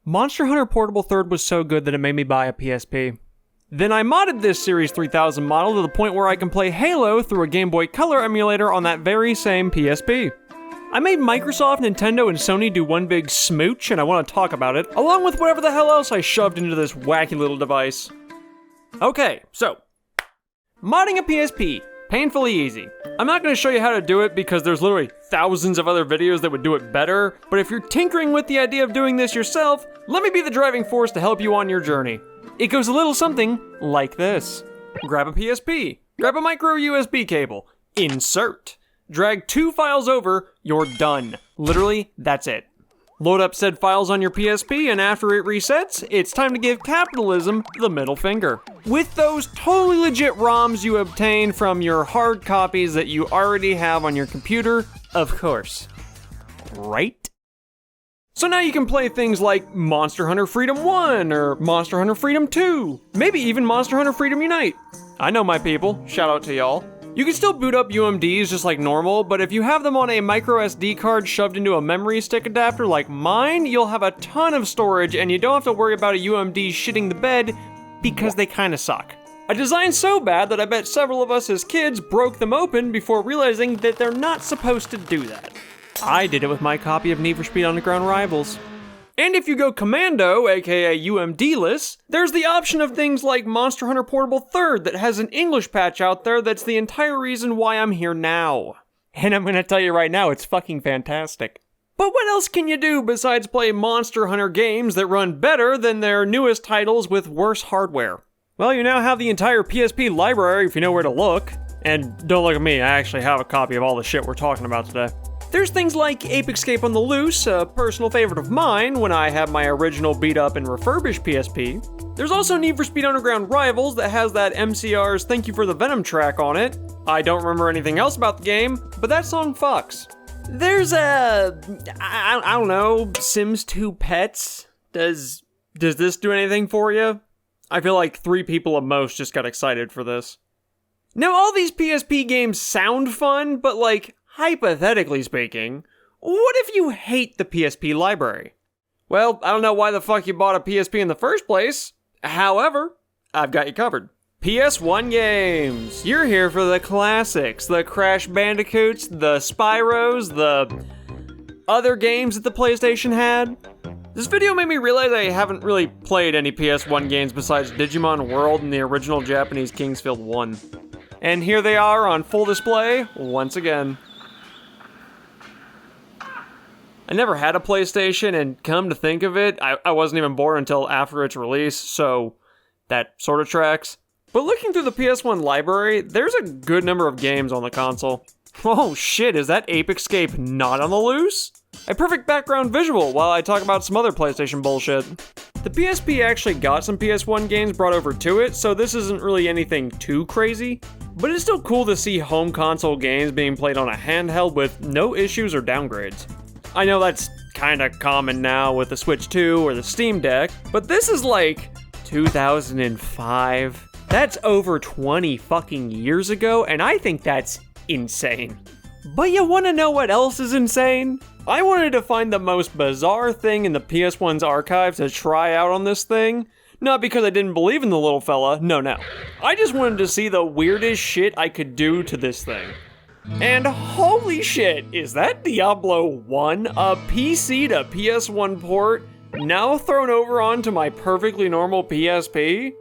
Monster Hunter Portable 3rd was so good that it made me buy a PSP. Then I modded this Series 3000 model to the point where I can play Halo through a Game Boy Color emulator on that very same PSP. I made Microsoft, Nintendo, and Sony do one big smooch, and I want to talk about it, along with whatever the hell else I shoved into this wacky little device. Okay, so, modding a PSP, painfully easy. I'm not going to show you how to do it because there's literally thousands of other videos that would do it better, but if you're tinkering with the idea of doing this yourself, let me be the driving force to help you on your journey. It goes a little something like this. Grab a PSP, grab a micro USB cable, insert. Drag 2 files over, you're done. Literally, that's it. Load up said files on your PSP, and after it resets, it's time to give capitalism the middle finger. With those totally legit ROMs you obtain from your hard copies that you already have on your computer, of course. Right? So now you can play things like Monster Hunter Freedom 1, or Monster Hunter Freedom 2, maybe even Monster Hunter Freedom Unite. I know my people, shout out to y'all. You can still boot up UMDs just like normal, but if you have them on a micro SD card shoved into a memory stick adapter like mine, you'll have a ton of storage and you don't have to worry about a UMD shitting the bed because they kinda suck. A design so bad that I bet several of us as kids broke them open before realizing that they're not supposed to do that. I did it with my copy of Need for Speed Underground Rivals. And if you go commando, aka UMD-less, there's the option of things like Monster Hunter Portable 3rd that has an English patch out there that's the entire reason why I'm here now. And I'm gonna tell you right now, it's fucking fantastic. But what else can you do besides play Monster Hunter games that run better than their newest titles with worse hardware? Well, you now have the entire PSP library if you know where to look. And don't look at me, I actually have a copy of all the shit we're talking about today. There's things like Ape Escape on the Loose, a personal favorite of mine when I have my original beat-up and refurbished PSP. There's also Need for Speed Underground Rivals that has that MCR's Thank You for the Venom track on it. I don't remember anything else about the game, but that song fucks. There's I don't know, Sims 2 Pets. Does this do anything for you? I feel like 3 people at most just got excited for this. Now all these PSP games sound fun, but like, hypothetically speaking, what if you hate the PSP library? Well, I don't know why the fuck you bought a PSP in the first place. However, I've got you covered. PS1 games. You're here for the classics, the Crash Bandicoots, the Spyros, the other games that the PlayStation had. This video made me realize I haven't really played any PS1 games besides Digimon World and the original Japanese Kingsfield 1. And here they are on full display once again. I never had a PlayStation, and come to think of it, I wasn't even born until after its release, so that sort of tracks. But looking through the PS1 library, there's a good number of games on the console. Oh shit, is that Ape Escape not on the loose? A perfect background visual while I talk about some other PlayStation bullshit. The PSP actually got some PS1 games brought over to it, so this isn't really anything too crazy. But it's still cool to see home console games being played on a handheld with no issues or downgrades. I know that's kinda common now with the Switch 2 or the Steam Deck, but this is like 2005. That's over 20 fucking years ago, and I think that's insane. But you wanna know what else is insane? I wanted to find the most bizarre thing in the PS1's archives to try out on this thing. Not because I didn't believe in the little fella, no. I just wanted to see the weirdest shit I could do to this thing. And holy shit, is that Diablo 1, a PC to PS1 port, now thrown over onto my perfectly normal PSP?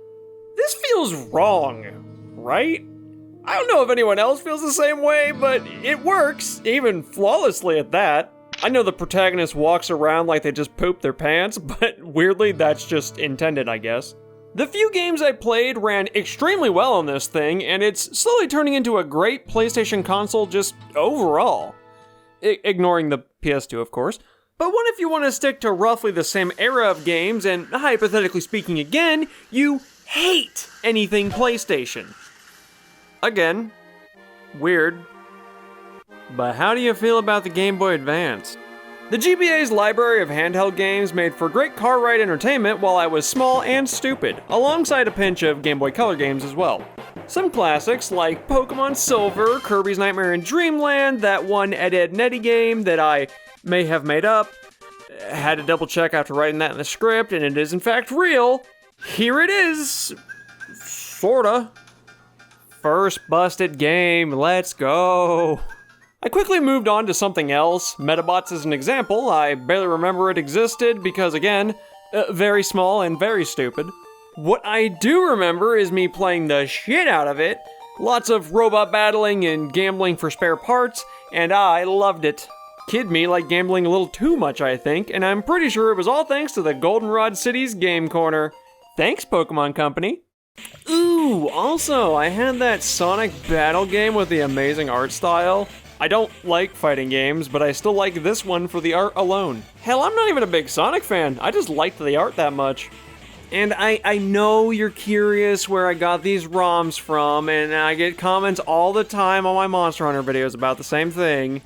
This feels wrong, right? I don't know if anyone else feels the same way, but it works, even flawlessly at that. I know the protagonist walks around like they just pooped their pants, but weirdly that's just intended, I guess. The few games I played ran extremely well on this thing, and it's slowly turning into a great PlayStation console just overall. Ignoring the PS2, of course. But what if you want to stick to roughly the same era of games, and hypothetically speaking again, you hate anything PlayStation? Again, weird. But how do you feel about the Game Boy Advance? The GBA's library of handheld games made for great car ride entertainment while I was small and stupid, alongside a pinch of Game Boy Color games as well. Some classics like Pokemon Silver, Kirby's Nightmare in Dreamland, that one Ed, Edd n Eddy game that I may have made up, Had to double check after writing that in the script, and it is in fact real. Here it is. Sorta. First busted game, let's go. I quickly moved on to something else. Metabots is an example. I barely remember it existed because, again, very small and very stupid. What I do remember is me playing the shit out of it. Lots of robot battling and gambling for spare parts, and I loved it. Kid me, like gambling a little too much, I think, and I'm pretty sure it was all thanks to the Goldenrod City's Game Corner. Thanks, Pokemon Company. Ooh, also, I had that Sonic battle game with the amazing art style. I don't like fighting games, but I still like this one for the art alone. Hell, I'm not even a big Sonic fan. I just liked the art that much. And I know you're curious where I got these ROMs from, and I get comments all the time on my Monster Hunter videos about the same thing.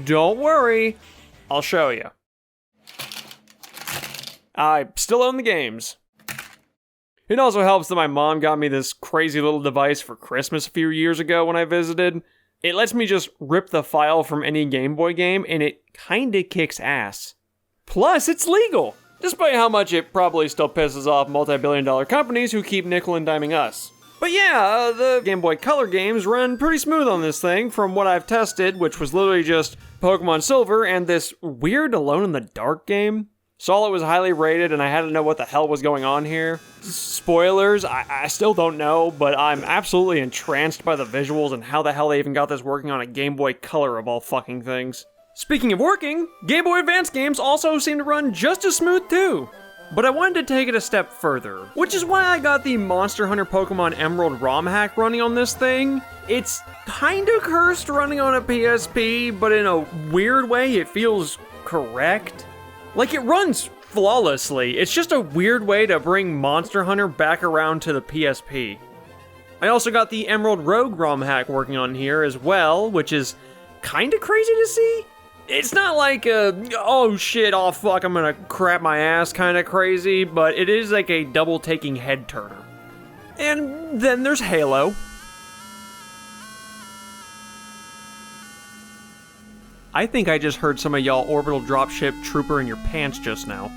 Don't worry, I'll show you. I still own the games. It also helps that my mom got me this crazy little device for Christmas a few years ago when I visited. It lets me just rip the file from any Game Boy game, and it kinda kicks ass. Plus, it's legal, despite how much it probably still pisses off multi-billion-dollar companies who keep nickel and diming us. But yeah, the Game Boy Color games run pretty smooth on this thing from what I've tested, which was literally just Pokemon Silver and this weird Alone in the Dark game. Saw it was highly rated and I had to know what the hell was going on here. Spoilers, I still don't know, but I'm absolutely entranced by the visuals and how the hell they even got this working on a Game Boy Color of all fucking things. Speaking of working, Game Boy Advance games also seem to run just as smooth too. But I wanted to take it a step further, which is why I got the Monster Hunter Pokemon Emerald ROM hack running on this thing. It's kinda cursed running on a PSP, but in a weird way it feels correct. Like, it runs flawlessly. It's just a weird way to bring Monster Hunter back around to the PSP. I also got the Emerald Rogue ROM hack working on here as well, which is kinda crazy to see. It's not like a, oh shit, oh fuck, I'm gonna crap my ass kinda crazy, but it is like a double-taking head turner. And then there's Halo. I think I just heard some of y'all orbital dropship trooper in your pants just now.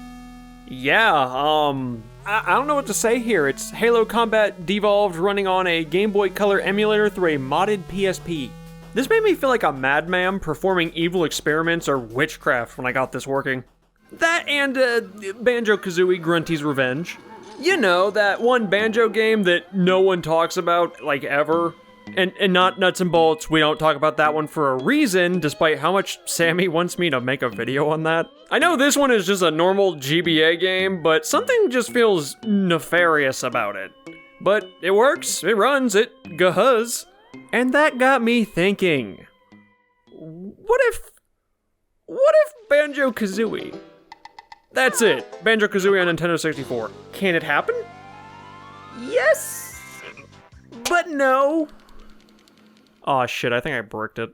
Yeah, I don't know what to say here. It's Halo Combat Devolved running on a Game Boy Color emulator through a modded PSP. This made me feel like a madman performing evil experiments or witchcraft when I got this working. That and Banjo-Kazooie Grunty's Revenge. You know, that one Banjo game that no one talks about, like, ever. And not Nuts and Bolts, we don't talk about that one for a reason, despite how much Sammy wants me to make a video on that. I know this one is just a normal GBA game, but something just feels nefarious about it. But it works, it runs, it goes. And that got me thinking, what if Banjo-Kazooie? That's it, Banjo-Kazooie on Nintendo 64. Can it happen? Yes, but no. Aw shit, I think I bricked it.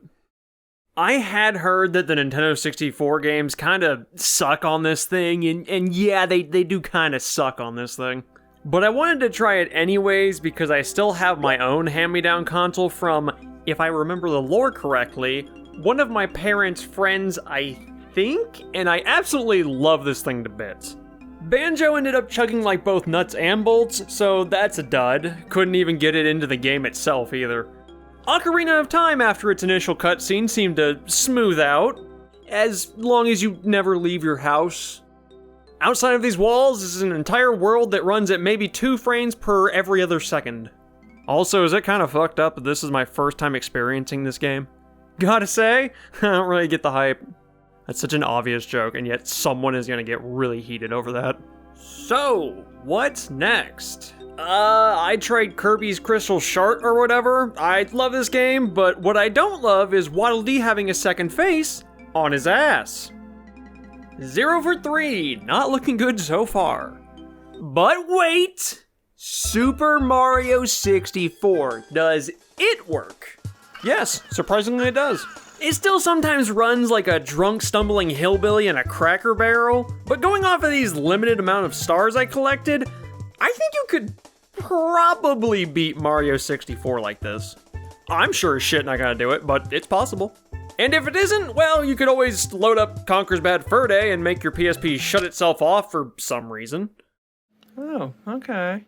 I had heard that the Nintendo 64 games kinda suck on this thing, and yeah, they do kinda suck on this thing. But I wanted to try it anyways because I still have my own hand-me-down console from, if I remember the lore correctly, one of my parents' friends, I think, and I absolutely love this thing to bits. Banjo ended up chugging like both nuts and bolts, so that's a dud. Couldn't even get it into the game itself either. Ocarina of Time, after its initial cutscene, seemed to smooth out, as long as you never leave your house. Outside of these walls is an entire world that runs at maybe 2 frames per every other second. Also, is it kind of fucked up that this is my first time experiencing this game? Gotta say, I don't really get the hype. That's such an obvious joke, and yet someone is gonna get really heated over that. So, what's next? I tried Kirby's Crystal Shard or whatever. I love this game, but what I don't love is Waddle Dee having a second face on his ass. 0 for 3, not looking good so far. But wait! Super Mario 64, does it work? Yes, surprisingly it does. It still sometimes runs like a drunk stumbling hillbilly in a Cracker Barrel, but going off of these limited amount of stars I collected, I think you could probably beat Mario 64 like this. I'm sure as shit not gonna do it, but it's possible. And if it isn't, well, you could always load up Conker's Bad Fur Day and make your PSP shut itself off for some reason. Oh, okay.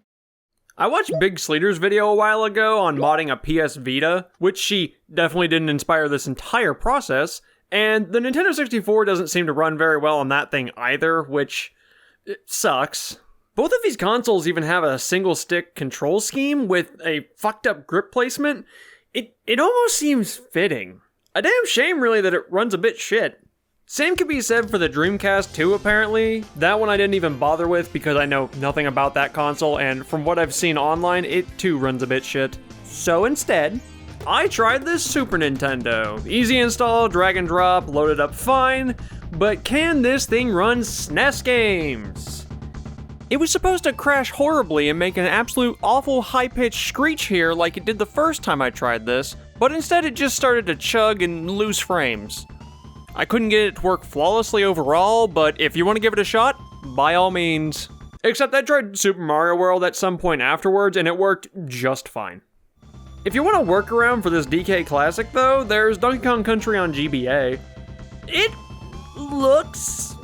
I watched Big Sleater's video a while ago on modding a PS Vita, which she definitely didn't inspire this entire process, and the Nintendo 64 doesn't seem to run very well on that thing either, which sucks. Both of these consoles even have a single-stick control scheme with a fucked-up grip placement. It almost seems fitting. A damn shame, really, that it runs a bit shit. Same could be said for the Dreamcast too, apparently. That one I didn't even bother with because I know nothing about that console, and from what I've seen online, it too runs a bit shit. So instead, I tried this Super Nintendo. Easy install, drag and drop, loaded up fine, but can this thing run SNES games? It was supposed to crash horribly and make an absolute awful high-pitched screech here like it did the first time I tried this, but instead it just started to chug and lose frames. I couldn't get it to work flawlessly overall, but if you want to give it a shot, by all means. Except I tried Super Mario World at some point afterwards and it worked just fine. If you want a workaround for this DK classic though, there's Donkey Kong Country on GBA. It looks.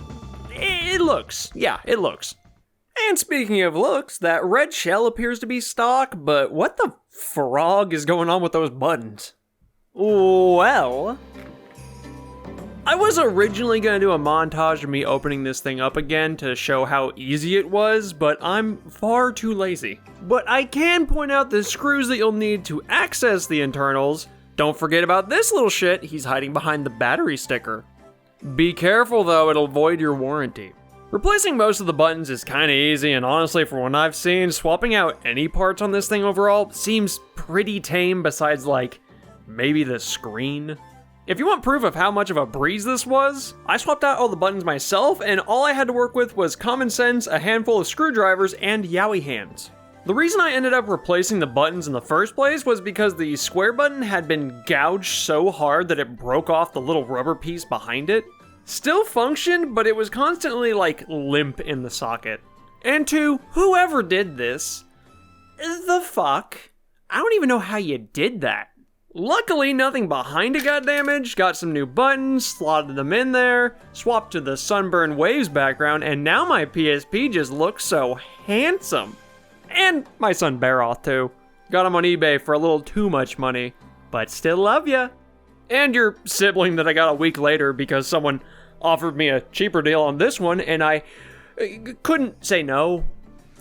Yeah, it looks. And speaking of looks, that red shell appears to be stock, but what the frog is going on with those buttons? Well, I was originally going to do a montage of me opening this thing up again to show how easy it was, but I'm far too lazy. But I can point out the screws that you'll need to access the internals. Don't forget about this little shit, he's hiding behind the battery sticker. Be careful though, it'll void your warranty. Replacing most of the buttons is kinda easy, and honestly from what I've seen, swapping out any parts on this thing overall seems pretty tame besides like, maybe the screen. If you want proof of how much of a breeze this was, I swapped out all the buttons myself and all I had to work with was common sense, a handful of screwdrivers, and Yowie hands. The reason I ended up replacing the buttons in the first place was because the square button had been gouged so hard that it broke off the little rubber piece behind it. Still functioned, but it was constantly like limp in the socket. And to whoever did this, the fuck? I don't even know how you did that. Luckily, nothing behind it got damaged, got some new buttons, slotted them in there, swapped to the Sunburn Waves background, and now my PSP just looks so handsome. And my son Baroth too. Got him on eBay for a little too much money, but still love ya. And your sibling that I got a week later because someone offered me a cheaper deal on this one and I couldn't say no.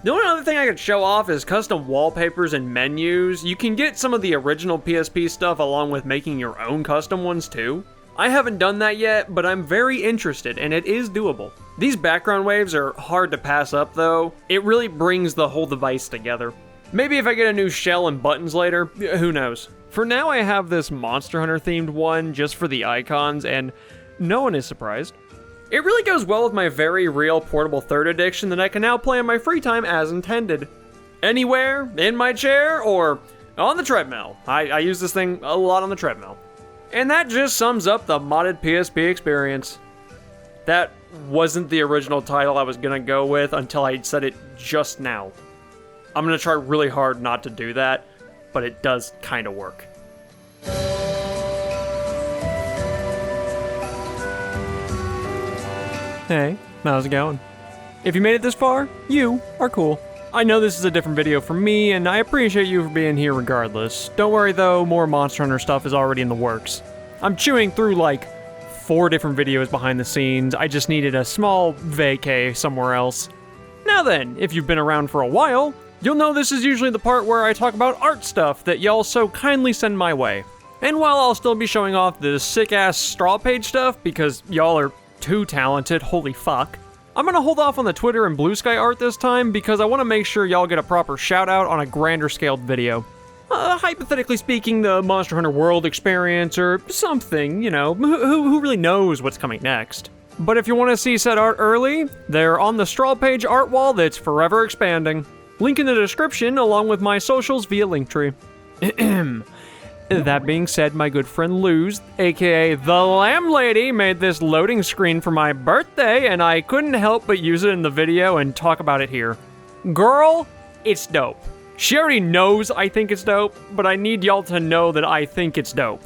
The only other thing I could show off is custom wallpapers and menus. You can get some of the original PSP stuff along with making your own custom ones too. I haven't done that yet, but I'm very interested and it is doable. These background waves are hard to pass up though. It really brings the whole device together. Maybe if I get a new shell and buttons later, who knows. For now I have this Monster Hunter themed one just for the icons and no one is surprised. It really goes well with my very real portable third edition that I can now play in my free time as intended. Anywhere, in my chair, or on the treadmill. I use this thing a lot on the treadmill. And that just sums up the Modded PSP Experience. That wasn't the original title I was gonna go with until I said it just now. I'm gonna try really hard not to do that, but it does kinda work. Hey, how's it going? If you made it this far, you are cool. I know this is a different video from me, and I appreciate you for being here regardless. Don't worry though, more Monster Hunter stuff is already in the works. I'm chewing through like 4 different videos behind the scenes. I just needed a small vacay somewhere else. Now then, if you've been around for a while, you'll know this is usually the part where I talk about art stuff that y'all so kindly send my way. And while I'll still be showing off the sick-ass straw page stuff because y'all are too talented, holy fuck, I'm gonna hold off on the Twitter and Blue Sky art this time because I want to make sure y'all get a proper shout out on a grander scaled video. Hypothetically speaking, the Monster Hunter World experience or something, you know, who really knows what's coming next. But if you want to see said art early, they're on the straw page art wall that's forever expanding. Link in the description along with my socials via Linktree. That being said, my good friend Luz, aka the Lamb Lady, made this loading screen for my birthday, and I couldn't help but use it in the video and talk about it here. Girl, it's dope. She already knows I think it's dope, but I need y'all to know that I think it's dope.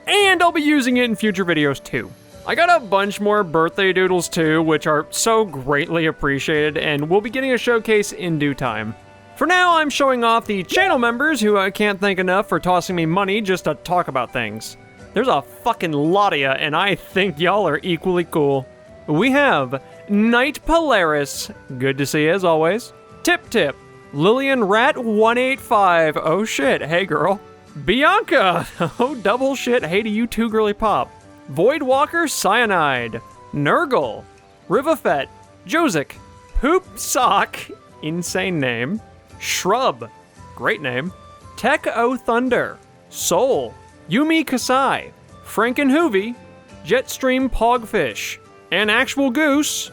and I'll be using it in future videos too. I got a bunch more birthday doodles too, which are so greatly appreciated, and we'll be getting a showcase in due time. For now, I'm showing off the channel members who I can't thank enough for tossing me money just to talk about things. There's a fucking lot of ya, and I think y'all are equally cool. We have Night Polaris, good to see you as always. Tip Tip, Lillian Rat 185, oh shit, hey girl. Bianca, oh double shit, hey to you too, girly pop. Voidwalker Cyanide, Nurgle, Rivafet, Josic, Poop Sock, insane name, Shrub, great name, Tech O Thunder, Soul, Yumi Kasai, Frankenhoovie, Jetstream Pogfish, An Actual Goose,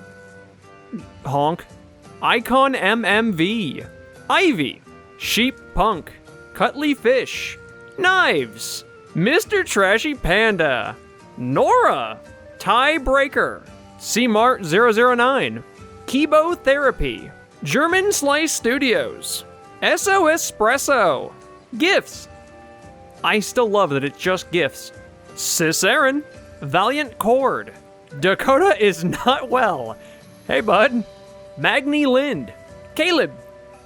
Honk, Icon MMV, Ivy, Sheep Punk, Cutley Fish, Knives, Mr. Trashy Panda, Nora, Tiebreaker, CMart009, Kibo Therapy, German Slice Studios, SOS Espresso, Gifts. I still love that it's just gifts. Sis Aaron, Valiant Cord, Dakota is not well. Hey bud. Magni Lind, Caleb,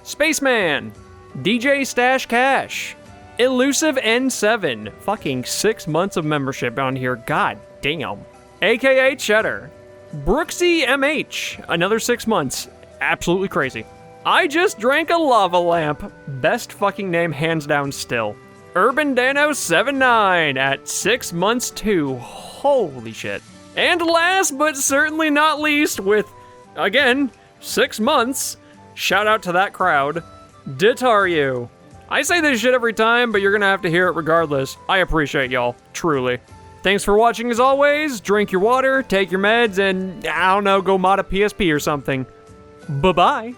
Spaceman, DJ Stash Cash, Elusive N7, fucking 6 months of membership on here, god damn. AKA Cheddar, Brooksy MH, another 6 months, absolutely crazy. I Just Drank a Lava Lamp, best fucking name hands down still. Urban Dano 79 at 6 months too, holy shit. And last but certainly not least with, again, 6 months, shout out to that crowd, Ditario. I say this shit every time, but you're gonna have to hear it regardless. I appreciate y'all, truly. Thanks for watching as always, drink your water, take your meds, and I don't know, go mod a PSP or something. Bye-bye.